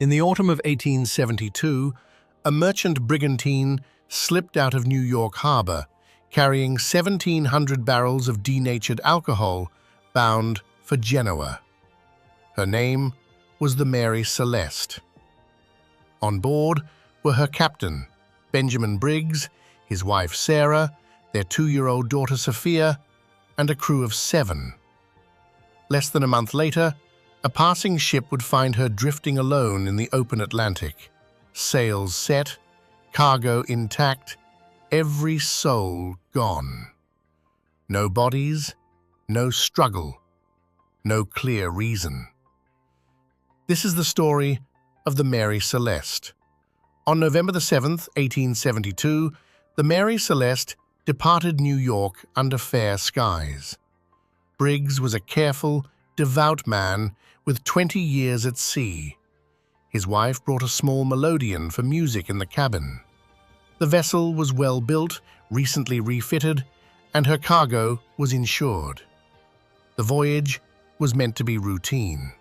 In the autumn of 1872, a merchant brigantine slipped out of New York harbor, carrying 1,700 barrels of denatured alcohol bound for Genoa. Her name was the Mary Celeste. On board were her captain, Benjamin Briggs, his wife Sarah, their 2-year-old daughter Sophia, and a crew of 7. Less than a month later, a passing ship would find her drifting alone in the open Atlantic. Sails set, cargo intact, every soul gone. No bodies, no struggle, no clear reason. This is the story of the Mary Celeste. On November 7th, 1872, the Mary Celeste departed New York under fair skies. Briggs was a careful, devout man with 20 years at sea. His wife brought a small melodeon for music in the cabin. The vessel was well built, recently refitted, and her cargo was insured. The voyage was meant to be routine.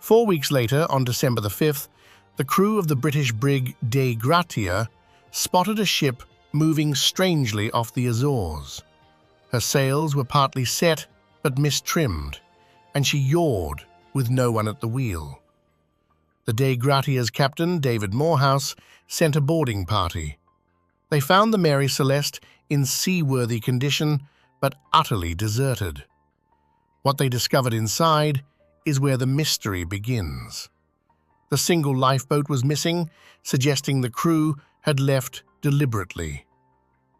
4 weeks later, on December the 5th, the crew of the British brig Dei Gratia spotted a ship moving strangely off the Azores. Her sails were partly set but mistrimmed, and she yawed with no one at the wheel. The Dei Gratia's captain, David Morehouse, sent a boarding party. They found the Mary Celeste in seaworthy condition, but utterly deserted. What they discovered inside is where the mystery begins. The single lifeboat was missing, suggesting the crew had left deliberately.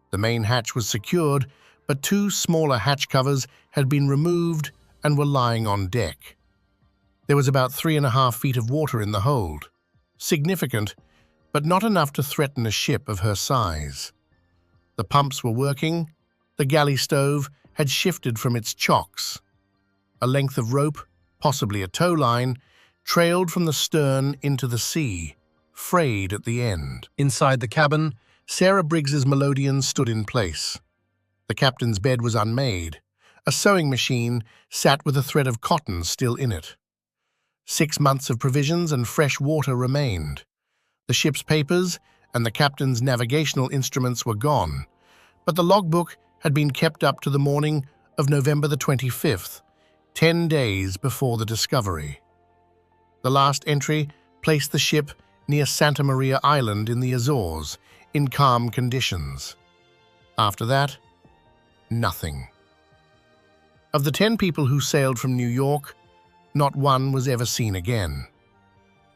The main hatch was secured, but 2 smaller hatch covers had been removed and were lying on deck. There was about 3.5 feet of water in the hold. Significant, but not enough to threaten a ship of her size. The pumps were working. The galley stove had shifted from its chocks. A length of rope, possibly a tow line, trailed from the stern into the sea, frayed at the end. Inside the cabin, Sarah Briggs's melodeon stood in place. The captain's bed was unmade. A sewing machine sat with a thread of cotton still in it. 6 months of provisions and fresh water remained. The ship's papers and the captain's navigational instruments were gone, but the logbook had been kept up to the morning of November the 25th, 10 days before the discovery. The last entry placed the ship near Santa Maria Island in the Azores, in calm conditions. After that, nothing. Of the 10 people who sailed from New York, not one was ever seen again.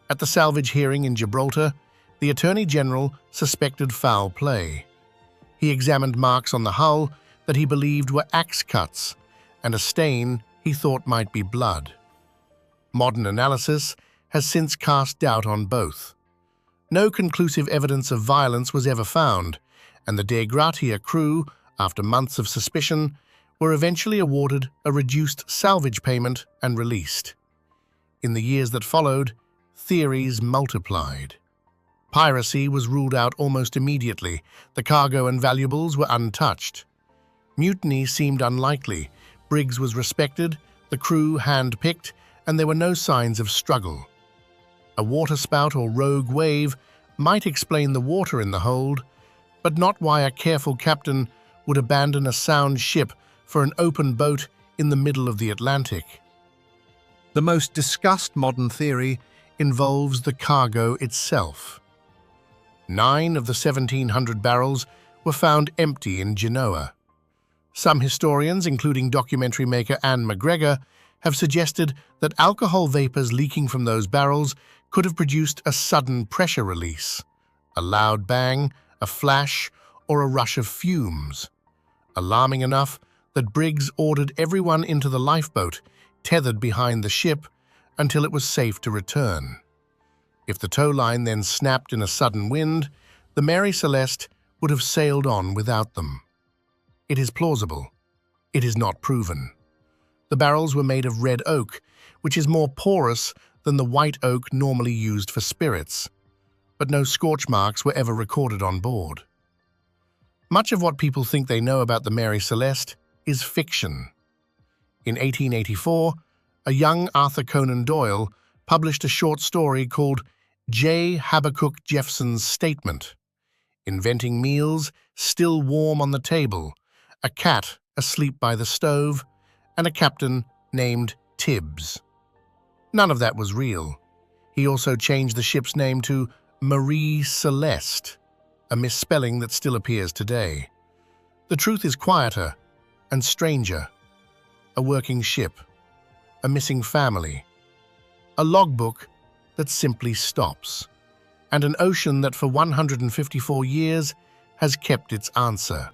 At the salvage hearing in Gibraltar, the Attorney General suspected foul play. He examined marks on the hull that he believed were axe cuts, and a stain he thought might be blood. Modern analysis has since cast doubt on both. No conclusive evidence of violence was ever found, and the Dei Gratia crew, after months of suspicion, were eventually awarded a reduced salvage payment and released. In the years that followed, theories multiplied. Piracy was ruled out almost immediately. The cargo and valuables were untouched. Mutiny seemed unlikely. Briggs was respected, the crew hand-picked, and there were no signs of struggle. A waterspout or rogue wave might explain the water in the hold, but not why a careful captain would abandon a sound ship for an open boat in the middle of the Atlantic. The most discussed modern theory involves the cargo itself. 9 of the 1,700 barrels were found empty in Genoa. Some historians, including documentary maker Anne McGregor, have suggested that alcohol vapors leaking from those barrels could have produced a sudden pressure release, a loud bang, a flash, or a rush of fumes. Alarming enough that Briggs ordered everyone into the lifeboat, tethered behind the ship, until it was safe to return. If the tow line then snapped in a sudden wind, the Mary Celeste would have sailed on without them. It is plausible. It is not proven. The barrels were made of red oak, which is more porous than the white oak normally used for spirits, but no scorch marks were ever recorded on board. Much of what people think they know about the Mary Celeste is fiction. In 1884, a young Arthur Conan Doyle published a short story called J. Habakkuk Jeffson's Statement, inventing meals still warm on the table, a cat asleep by the stove, and a captain named Tibbs. None of that was real. He also changed the ship's name to Mary Celeste, a misspelling that still appears today. The truth is quieter and stranger. A working ship, a missing family, a logbook that simply stops, and an ocean that for 154 years has kept its answer.